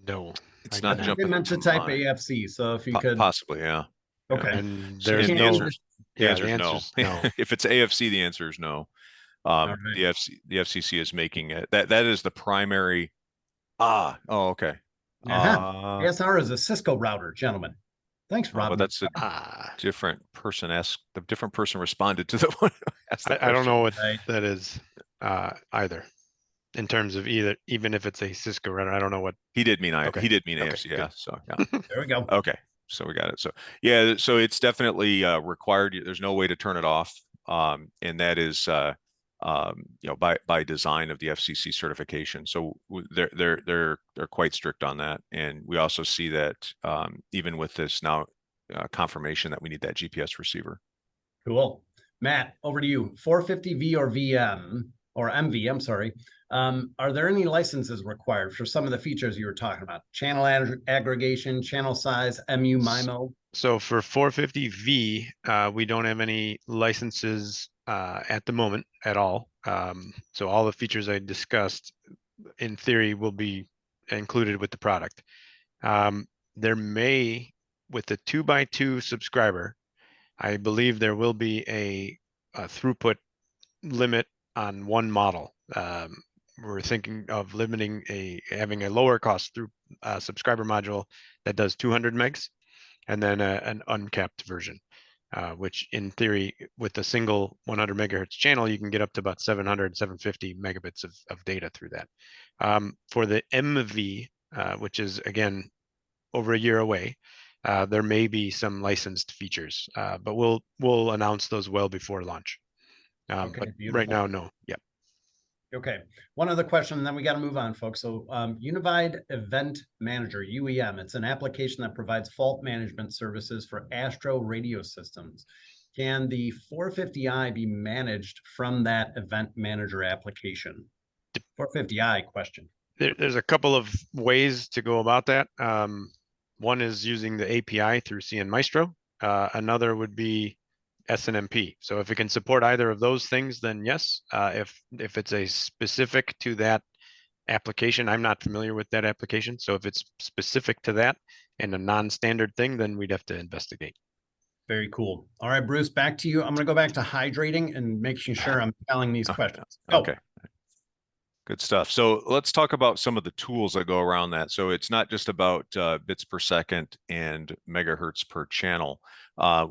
No, It's I not do I jumping meant to to type mind. AFC, so if you could. Possibly, yeah. Okay. And So there's the no. answer Yeah, is the no. answer's no. If it's AFC, the answer is no. Right. The FCC is making it. That is the primary. Oh, okay. ASR is a Cisco router, gentlemen. Thanks, Rob. But that's a different person asked. The different person responded to the one who asked the question. I don't know what that is either. In terms of even if it's a Cisco router, I don't know what he did mean. Okay. He did mean Okay, AFC. good. Yeah. So yeah. There we go. Okay. So we got it. So yeah. So it's definitely required. There's no way to turn it off. And that is you know, by design of the FCC certification. So they're quite strict on that. And we also see that even with this now confirmation that we need that GPS receiver. Cool. Matt, over to you. 450V or VM or MV, I'm sorry. Are there any licenses required for some of the features you were talking about? Channel aggregation, channel size, MU, MIMO? So for 450V, we don't have any licenses at the moment at all. So all the features I discussed, in theory, will be included with the product. There may, with the 2x2 subscriber, I believe there will be a throughput limit on one model. We're thinking of having a lower cost through subscriber module that does 200 megs, and then an uncapped version, which in theory, with a single 100 megahertz channel, you can get up to about 700, 750 megabits of data through that. For the MV, which is again over a year away, there may be some licensed features, but we'll announce those well before launch. Okay, but beautiful. right now, no. Yep. Okay. One other question, and then we got to move on, folks. So Unified Event Manager, UEM, it's an application that provides fault management services for Astro radio systems. Can the 450i be managed from that event manager application? 450i question. There's a couple of ways to go about that. One is using the API through CN Maestro. Another would be SNMP. So if it can support either of those things, then yes. If it's a specific to that application, I'm not familiar with that application. So if it's specific to that and a non-standard thing, then we'd have to investigate. Very cool. All right, Bruce, back to you. I'm going to go back to hydrating and making sure I'm telling these questions. Go. Okay. Good stuff. So let's talk about some of the tools that go around that. So it's not just about bits per second and megahertz per channel.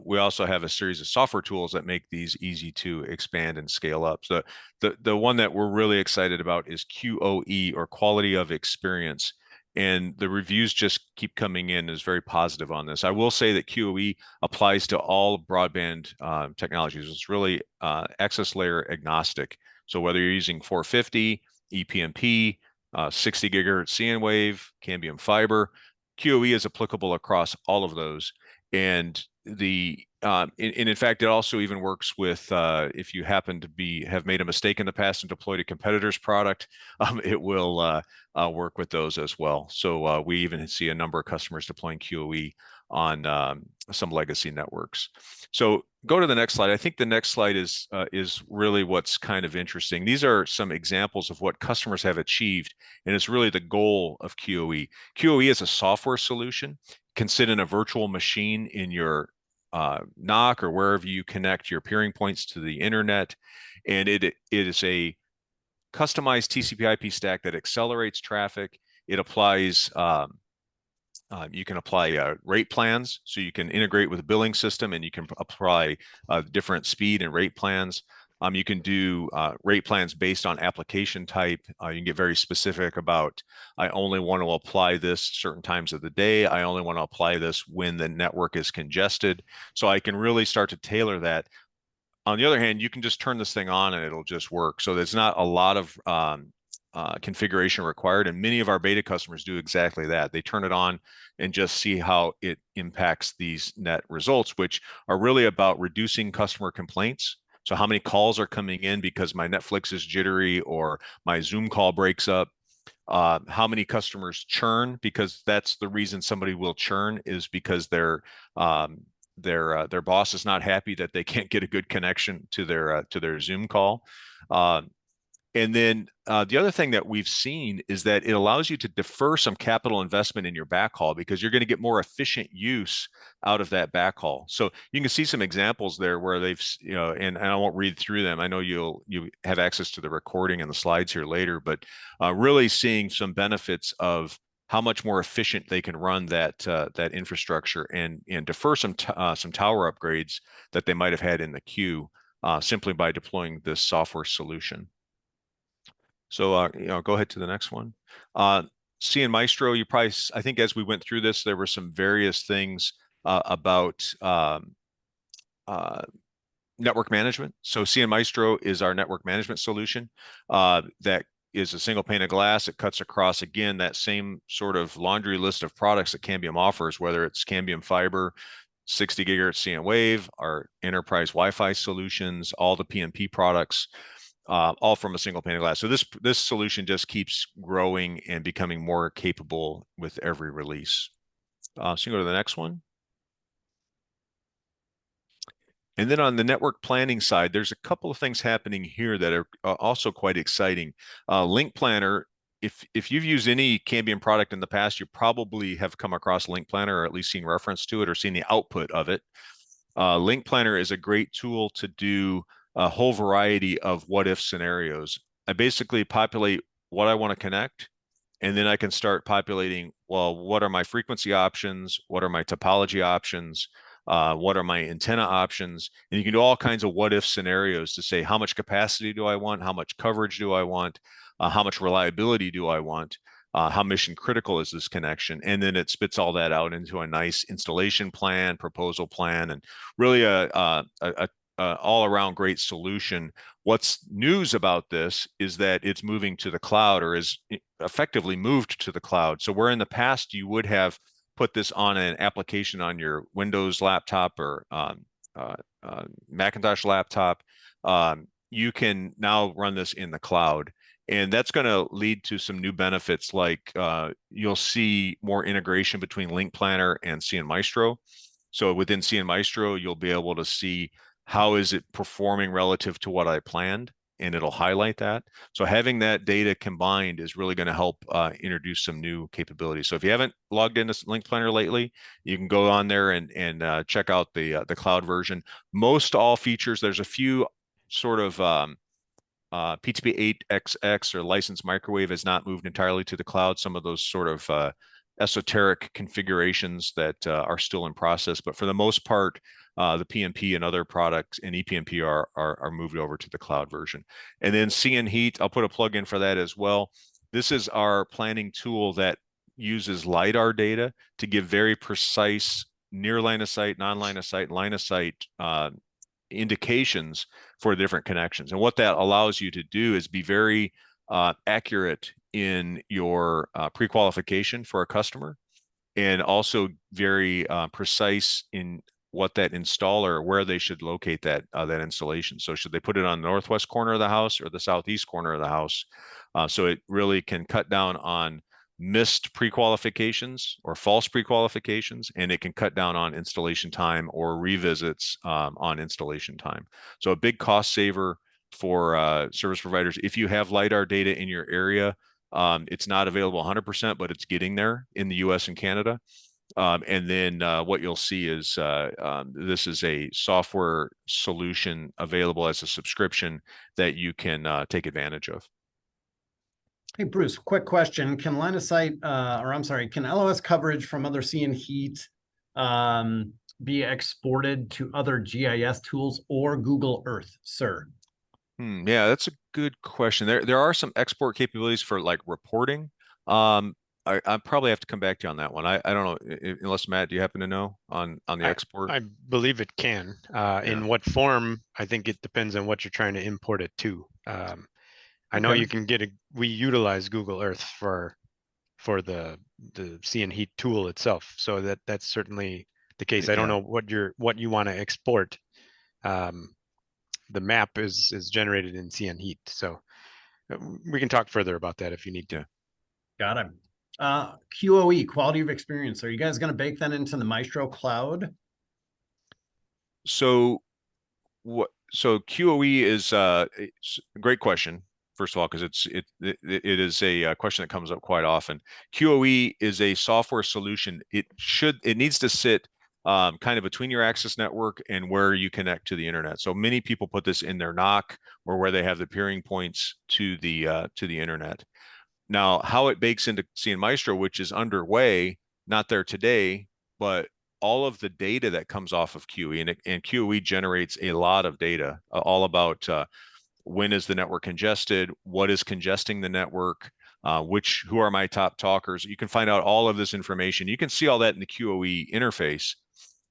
We also have a series of software tools that make these easy to expand and scale up. So the one that we're really excited about is QoE, or quality of experience. And the reviews just keep coming in, is very positive on this. I will say that QoE applies to all broadband technologies. It's really access layer agnostic. So whether you're using 450, ePMP, 60 gigahertz CN wave, Cambium fiber, QoE is applicable across all of those. And in fact, it also even works with if you happen to have made a mistake in the past and deployed a competitor's product, it will work with those as well. So we even see a number of customers deploying QoE on some legacy networks. So go to the next slide. I think the next slide is really what's kind of interesting. These are some examples of what customers have achieved, and it's really the goal of QoE. QoE is a software solution. It can sit in a virtual machine in your NOC or wherever you connect your peering points to the internet, and it is a customized TCP/IP stack that accelerates traffic. It applies you can apply rate plans, so you can integrate with a billing system, and you can apply different speed and rate plans. You can do rate plans based on application type. You can get very specific about, I only want to apply this certain times of the day. I only want to apply this when the network is congested. So I can really start to tailor that. On the other hand, you can just turn this thing on and it'll just work. So there's not a lot of configuration required. And many of our beta customers do exactly that. They turn it on and just see how it impacts these net results, which are really about reducing customer complaints. So how many calls are coming in because my Netflix is jittery or my Zoom call breaks up. How many customers churn, because that's the reason somebody will churn, is because their boss is not happy that they can't get a good connection to their Zoom call. And then the other thing that we've seen is that it allows you to defer some capital investment in your backhaul, because you're going to get more efficient use out of that backhaul. So you can see some examples there where they've, and I won't read through them. I know you have access to the recording and the slides here later, but really seeing some benefits of how much more efficient they can run that infrastructure and defer some tower upgrades that they might have had in the queue simply by deploying this software solution. So, go ahead to the next one. CN Maestro, I think as we went through this, there were some various things about network management. So CN Maestro is our network management solution that is a single pane of glass. It cuts across, again, that same sort of laundry list of products that Cambium offers, whether it's Cambium Fiber, 60 gigahertz CN Wave, our enterprise Wi-Fi solutions, all the PMP products, all from a single pane of glass. So this solution just keeps growing and becoming more capable with every release. So you can go to the next one. And then on the network planning side, there's a couple of things happening here that are also quite exciting. Link Planner, if you've used any Cambium product in the past, you probably have come across Link Planner, or at least seen reference to it or seen the output of it. Link Planner is a great tool to do a whole variety of what-if scenarios. I basically populate what I want to connect, and then I can start populating, well, what are my frequency options? What are my topology options? What are my antenna options? And you can do all kinds of what-if scenarios to say, how much capacity do I want? How much coverage do I want? How much reliability do I want? How mission critical is this connection? And then it spits all that out into a nice installation plan, proposal plan, and really a all-around great solution. What's news about this is that it's moving to the cloud, or is effectively moved to the cloud. So where in the past you would have put this on an application on your Windows laptop or Macintosh laptop, you can now run this in the cloud. And that's going to lead to some new benefits, like you'll see more integration between Link Planner and CN Maestro. So within CN Maestro, you'll be able to see how is it performing relative to what I planned, and it'll highlight that. So having that data combined is really going to help introduce some new capabilities. So if you haven't logged into Link Planner lately, you can go on there and check out the cloud version. Most all features, there's a few sort of PTP8XX or licensed microwave has not moved entirely to the cloud. Some of those sort of esoteric configurations that are still in process, but for the most part, the PMP and other products and ePMP are moved over to the cloud version. And then CN Heat, I'll put a plug in for that as well. This is our planning tool that uses LiDAR data to give very precise near line of sight, non-line of sight, line of sight indications for different connections. And what that allows you to do is be very accurate in your pre-qualification for a customer, and also very precise in what that installer, where they should locate that installation. So should they put it on the northwest corner of the house or the southeast corner of the house? So it really can cut down on missed pre-qualifications or false pre-qualifications, and it can cut down on installation time or revisits on installation time. So a big cost saver for service providers. If you have LiDAR data in your area, it's not available 100%, but it's getting there in the US and Canada. And then what you'll see is this is a software solution available as a subscription that you can take advantage of. Hey, Bruce, quick question. Can line of sight, can LOS coverage from other CN Heat be exported to other GIS tools or Google Earth, sir? Yeah, that's a good question. There are some export capabilities for like reporting. I probably have to come back to you on that one. I don't know, unless Matt, do you happen to know on the export? I believe it can. In what form, I think it depends on what you're trying to import it to. I know Okay. you can we utilize Google Earth for the see and heat tool itself. So that's certainly the case. I don't know what you want to export. The map is generated in see and heat. So we can talk further about that if you need to. Yeah. Got it. QoE, quality of experience. Are you guys going to bake that into the Maestro cloud? So so QoE is it's a great question, first of all, because it is a question that comes up quite often. QoE is a software solution. It needs to sit kind of between your access network and where you connect to the internet. So many people put this in their NOC or where they have the peering points to the internet. Now, how it bakes into CN Maestro, which is underway, not there today, but all of the data that comes off of QoE, and QoE generates a lot of data, all about when is the network congested, what is congesting the network, who are my top talkers. You can find out all of this information. You can see all that in the QoE interface.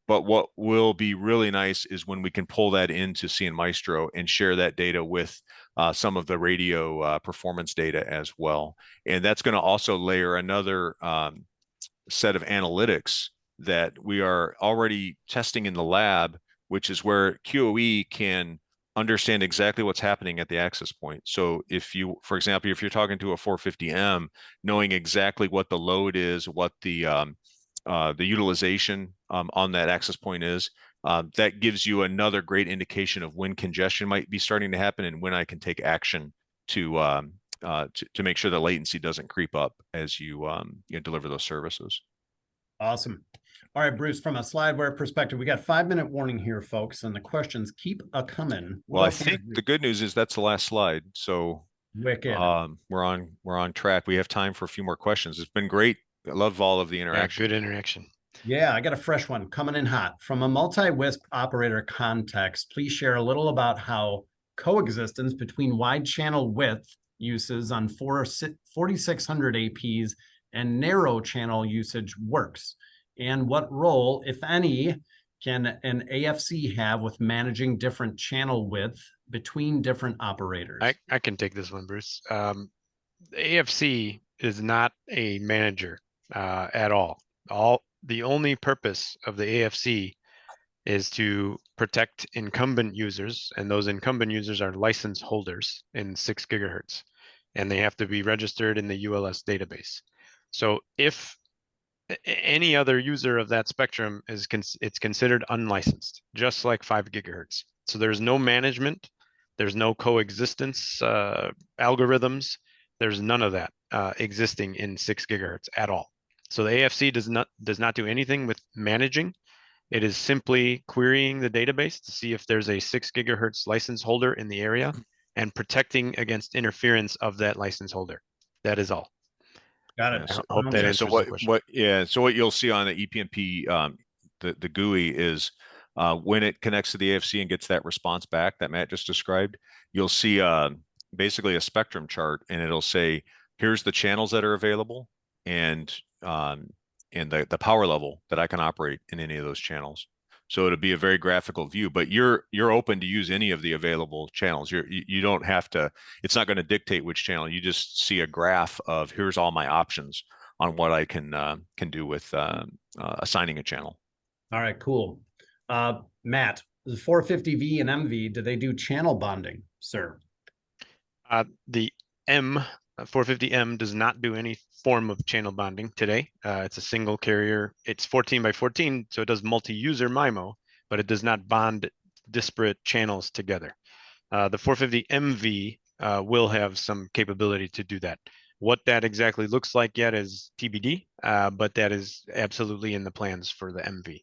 But what will be really nice is when we can pull that into CN Maestro and share that data with some of the radio performance data as well. And that's going to also layer another set of analytics that we are already testing in the lab, which is where QoE can understand exactly what's happening at the access point. So if you, for example, if you're talking to a 450M, knowing exactly what the load is, what the utilization on that access point is, that gives you another great indication of when congestion might be starting to happen and when I can take action to make sure the latency doesn't creep up as you deliver those services. Awesome. All right, Bruce, from a slideware perspective, we got 5-minute warning here, folks, and the questions keep a-coming. Well, I think the good news is that's the last slide. So wicked. We're on track. We have time for a few more questions. It's been great. I love all of the interaction. Yeah, good interaction. Yeah, I got a fresh one coming in hot. From a multi-WISP operator context, please share a little about how coexistence between wide channel width uses on 4600 APs and narrow channel usage works, and what role, if any, can an AFC have with managing different channel width between different operators? I can take this one, Bruce. The AFC is not a manager at all. The only purpose of the AFC is to protect incumbent users, and those incumbent users are license holders in 6 gigahertz, and they have to be registered in the ULS database. So if any other user of that spectrum it's considered unlicensed, just like 5 gigahertz. So there's no management, there's no coexistence algorithms, there's none of that existing in 6 gigahertz at all. So the AFC does not do anything with managing. It is simply querying the database to see if there's a 6 gigahertz license holder in the area and protecting against interference of that license holder. That is all. Got it. I hope that answers the question. So what you'll see on the ePMP, the GUI is when it connects to the AFC and gets that response back that Matt just described, you'll see basically a spectrum chart, and it'll say, here's the channels that are available and the power level that I can operate in any of those channels. So it'll be a very graphical view, but you're open to use any of the available channels. You don't have to, it's not going to dictate which channel. You just see a graph of here's all my options on what I can do with assigning a channel. All right, cool. Matt, the 450V and MV, do they do channel bonding, sir? The 450M does not do any form of channel bonding today. It's a single carrier. It's 14 by 14, so it does multi-user MIMO, but it does not bond disparate channels together. The 450MV will have some capability to do that. What that exactly looks like yet is TBD, but that is absolutely in the plans for the MV.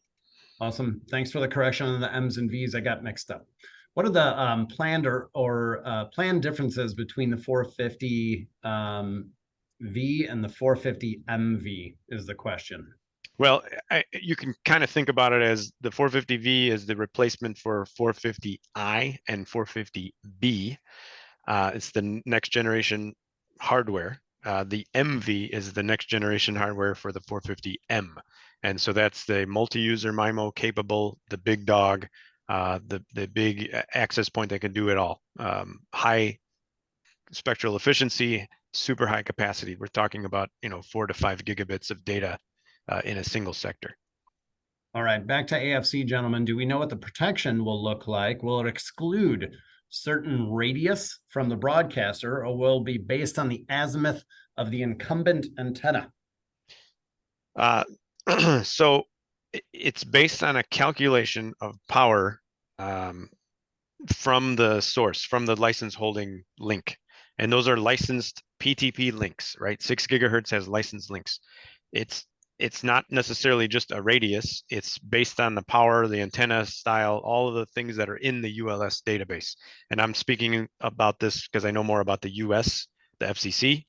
Awesome. Thanks for the correction on the M's and V's. I got mixed up. What are the planned or planned differences between the 450 V and the 450 MV is the question. Well, you can kind of think about it as the 450V is the replacement for 450I and 450B. It's the next generation hardware. The MV is the next generation hardware for the 450M. And so that's the multi-user MIMO capable, the big dog, the big access point that can do it all. High spectral efficiency, super high capacity. We're talking about, 4 to 5 gigabits of data in a single sector. All right, back to AFC, gentlemen. Do we know what the protection will look like? Will it exclude certain radius from the broadcaster, or will it be based on the azimuth of the incumbent antenna? So it's based on a calculation of power from the source, from the license holding link. And those are licensed PTP links, right? 6 gigahertz has licensed links. It's not necessarily just a radius. It's based on the power, the antenna style, all of the things that are in the ULS database. And I'm speaking about this because I know more about the US, the FCC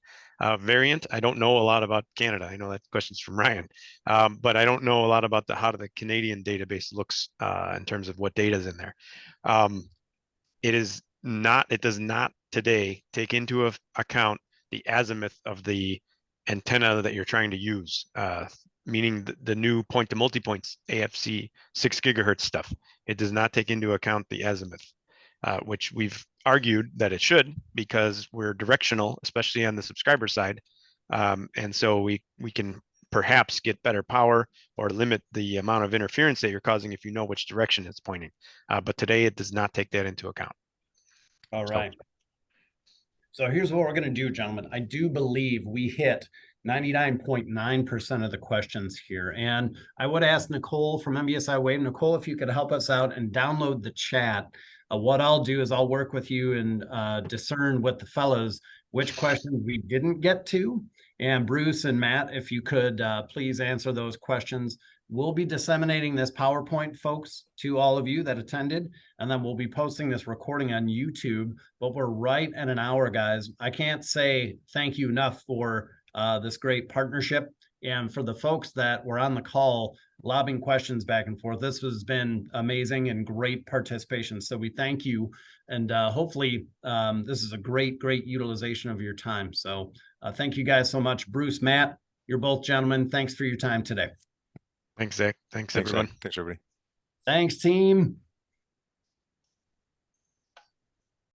variant. I don't know a lot about Canada. I know that question's from Ryan, but I don't know a lot about how the Canadian database looks in terms of what data is in there. It does not today take into account the azimuth of the antenna that you're trying to use, meaning the new point to multipoints AFC 6 gigahertz stuff. It does not take into account the azimuth, which we've argued that it should, because we're directional, especially on the subscriber side. And so we can perhaps get better power or limit the amount of interference that you're causing if you know which direction it's pointing. But today it does not take that into account. All right. So here's what we're going to do, gentlemen. I do believe we hit 99.9% of the questions here. And I would ask Nicole from MBSI WAV. Nicole, if you could help us out and download the chat. What I'll do is I'll work with you and discern with the fellows which questions we didn't get to. And Bruce and Matt, if you could please answer those questions. We'll be disseminating this PowerPoint, folks, to all of you that attended, and then we'll be posting this recording on YouTube. But we're right at an hour, guys. I can't say thank you enough for this great partnership. And for the folks that were on the call lobbing questions back and forth, this has been amazing and great participation. So we thank you. And hopefully this is a great utilization of your time. So thank you guys so much. Bruce, Matt, you're both gentlemen. Thanks for your time today. Thanks, Zach. Thanks everyone. Zach. Thanks, everybody. Thanks, team.